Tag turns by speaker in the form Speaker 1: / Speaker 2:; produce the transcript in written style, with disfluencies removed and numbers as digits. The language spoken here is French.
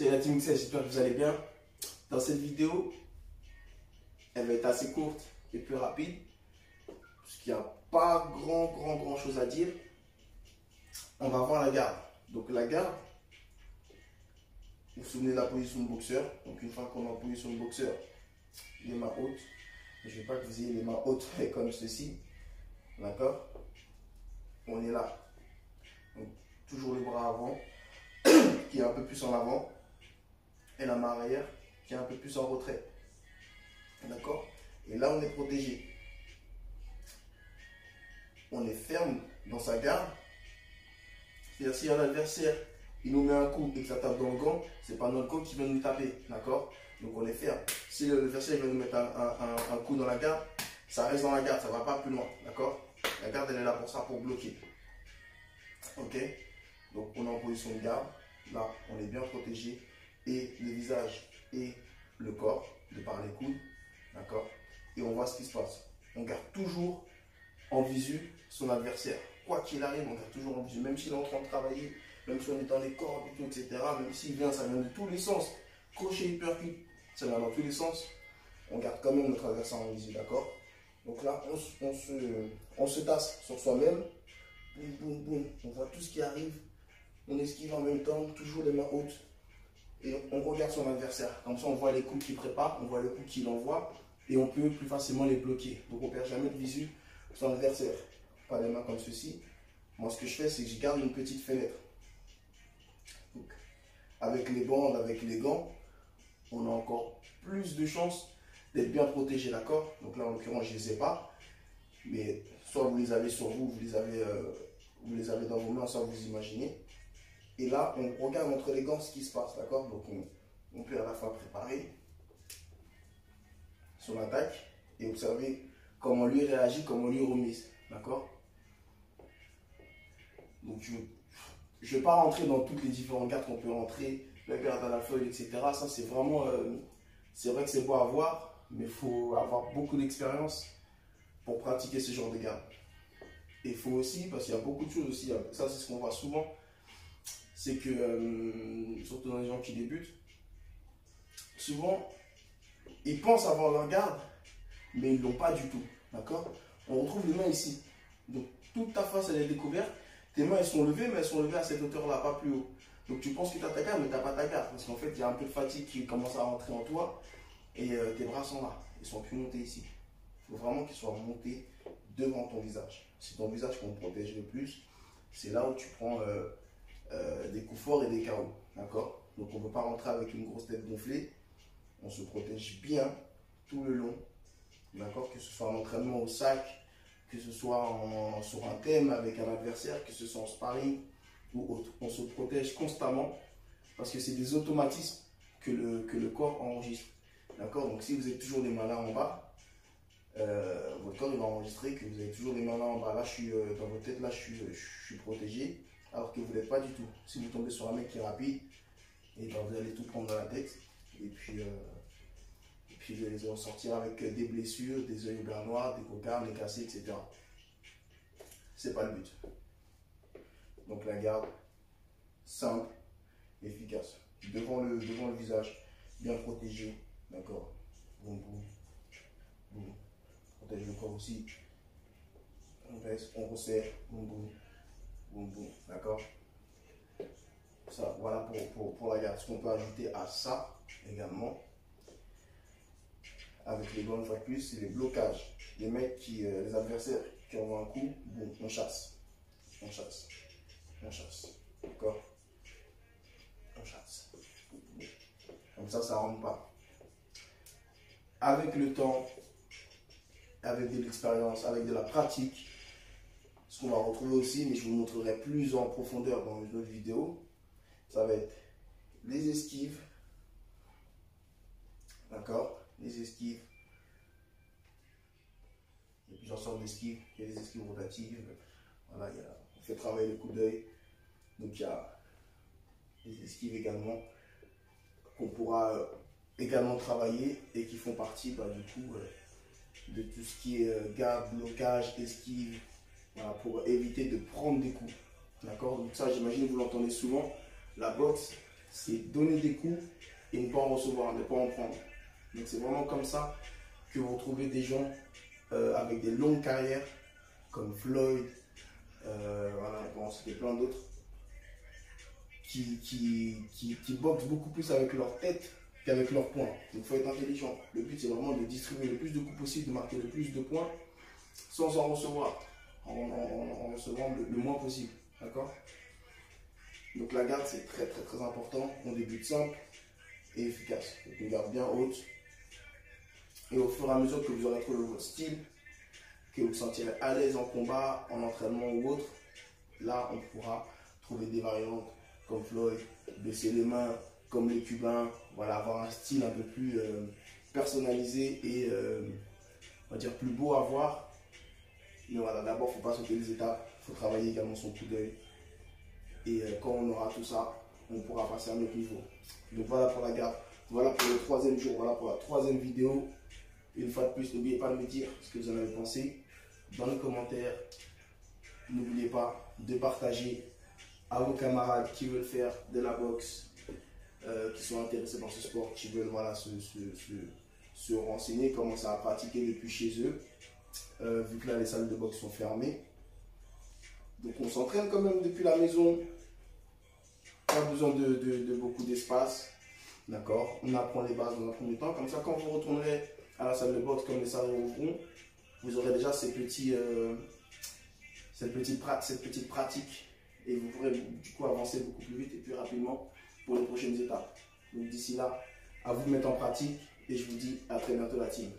Speaker 1: C'est la Team XL, j'espère que vous allez bien. Dans cette vidéo, elle va être assez courte et plus rapide, puisqu'il n'y a pas grand chose à dire. On va voir la garde. Donc la garde, vous vous souvenez de la position de boxeur. Donc une fois qu'on est en position de boxeur, les mains hautes. Je ne veux pas que vous ayez les mains hautes comme ceci. D'accord? On est là. Donc, toujours le bras avant, qui est un peu plus en avant. Et la main arrière, qui est un peu plus en retrait. D'accord? Et là, on est protégé. On est ferme dans sa garde. C'est-à-dire, si un adversaire, il nous met un coup et que ça tape dans le gant, c'est pas notre gant qui vient nous taper. D'accord? Donc, on est ferme. Si l'adversaire vient nous mettre un coup dans la garde, ça reste dans la garde, ça ne va pas plus loin. D'accord? La garde, elle est là pour ça, pour bloquer. Ok? Donc, on est en position de garde. Là, on est bien protégé. Et le visage et le corps, de par les coudes. D'accord? Et on voit ce qui se passe. On garde toujours en visu son adversaire. Quoi qu'il arrive, on garde toujours en visu. Même s'il est en train de travailler, même si on est dans les cordes et tout, etc. Même s'il vient, ça vient de tous les sens. Crochet, uppercut, ça vient dans tous les sens. On garde quand même notre adversaire en visu. D'accord? Donc là, on se tasse sur soi-même. Boum, boum, boum. On voit tout ce qui arrive. On esquive en même temps, toujours les mains hautes. Et on regarde son adversaire. Comme ça, on voit les coups qu'il prépare, on voit le coup qu'il envoie. Et on peut plus facilement les bloquer. Donc, on ne perd jamais de visu sur son adversaire. Pas les mains comme ceci. Moi, ce que je fais, c'est que je garde une petite fenêtre. Donc, avec les bandes, avec les gants, on a encore plus de chances d'être bien protégé, d'accord? Donc là, en l'occurrence, je ne les ai pas. Mais soit vous les avez sur vous, vous les avez dans vos mains, soit vous imaginez. Et là, on regarde entre les gants ce qui se passe, d'accord? Donc, on peut à la fois préparer son attaque et observer comment lui réagit, comment lui remise, d'accord? Donc, je ne vais pas rentrer dans toutes les différentes gardes qu'on peut rentrer, la garde à la feuille, etc. Ça, c'est vraiment, c'est vrai que c'est beau à voir, mais il faut avoir beaucoup d'expérience pour pratiquer ce genre de garde. Et il faut aussi, parce qu'il y a beaucoup de choses aussi, ça c'est ce qu'on voit souvent, c'est que, surtout dans les gens qui débutent, souvent, ils pensent avoir leur garde, mais ils ne l'ont pas du tout, d'accord? On retrouve les mains ici, donc toute ta face elle est découverte, tes mains elles sont levées, mais elles sont levées à cette hauteur-là, pas plus haut. Donc tu penses que tu as ta garde, mais tu n'as pas ta garde, parce qu'en fait, il y a un peu de fatigue qui commence à rentrer en toi, et tes bras sont là, ils ne sont plus montés ici. Il faut vraiment qu'ils soient montés devant ton visage. C'est ton visage qu'on protège le plus, c'est là où tu prends des coups forts et des KO, d'accord? Donc on ne peut pas rentrer avec une grosse tête gonflée, on se protège bien tout le long, d'accord? Que ce soit en entraînement au sac, que ce soit sur un thème avec un adversaire, que ce soit en sparring ou autre. On se protège constamment parce que c'est des automatismes que le corps enregistre, d'accord? Donc si vous êtes toujours les mains là en bas, votre corps il va enregistrer que vous avez toujours les mains là en bas. Là, je suis dans votre tête, là, je suis protégé, alors que vous n'êtes pas du tout. Si vous tombez sur un mec qui est rapide, et ben, vous allez tout prendre dans la tête, et puis vous allez en sortir avec des blessures, des yeux blancs noirs, des cocards, des cassés, etc. C'est pas le but. Donc la garde, simple, efficace. Devant le visage, bien protégé, d'accord. Boum, boum, boum. Protège le corps aussi. On baisse, on resserre, boum, boum, boum, boum, d'accord. Ça, voilà pour la garde. Ce qu'on peut ajouter à ça également, avec les gants une fois de plus, c'est les blocages. Les mecs les adversaires qui envoient un coup, boum, on chasse. On chasse. On chasse. D'accord? On chasse. Comme ça ne rentre pas. Avec le temps, avec de l'expérience, avec de la pratique, ce qu'on va retrouver aussi, mais je vous montrerai plus en profondeur dans une autre vidéo, ça va être les esquives, d'accord? Les esquives, il y a plusieurs sortes d'esquives, il y a des esquives rotatives, voilà, on fait travailler le coup d'œil, donc il y a des esquives également qu'on pourra également travailler et qui font partie du coup de tout ce qui est garde, blocage, esquive, voilà, pour éviter de prendre des coups. D'accord? Donc ça, j'imagine que vous l'entendez souvent. La boxe, c'est donner des coups et ne pas en recevoir, ne pas en prendre. Donc c'est vraiment comme ça que vous retrouvez des gens avec des longues carrières, comme Floyd, voilà, on peut en citer plein d'autres, qui boxent beaucoup plus avec leur tête qu'avec leurs poings. Donc il faut être intelligent. Le but c'est vraiment de distribuer le plus de coups possible, de marquer le plus de points sans en recevoir, en recevant le moins possible. D'accord? Donc la garde c'est très important. On débute simple et efficace. Donc une garde bien haute. Et au fur et à mesure que vous aurez trouvé votre style, que vous vous sentirez à l'aise en combat, en entraînement ou autre, là on pourra trouver des variantes comme Floyd, baisser les mains comme les Cubains, voilà, avoir un style un peu plus personnalisé et on va dire plus beau à voir. Mais voilà, d'abord il ne faut pas sauter les étapes, il faut travailler également son coup d'œil. Et quand on aura tout ça, on pourra passer à un autre niveau. Donc voilà pour la garde, voilà pour le troisième jour, voilà pour la troisième vidéo. Une fois de plus, n'oubliez pas de me dire ce que vous en avez pensé dans les commentaires. N'oubliez pas de partager à vos camarades qui veulent faire de la boxe, qui sont intéressés par ce sport, qui veulent voilà, se renseigner, commencer à pratiquer depuis chez eux, vu que là les salles de boxe sont fermées. Donc on s'entraîne quand même depuis la maison, pas besoin de beaucoup d'espace, d'accord? On apprend les bases dans un premier temps, comme ça quand vous retournerez à la salle de boxe, comme les salles rouvriront, vous aurez déjà cette petite pratique et vous pourrez du coup avancer beaucoup plus vite et plus rapidement pour les prochaines étapes. Donc d'ici là, à vous de mettre en pratique et je vous dis à très bientôt la team.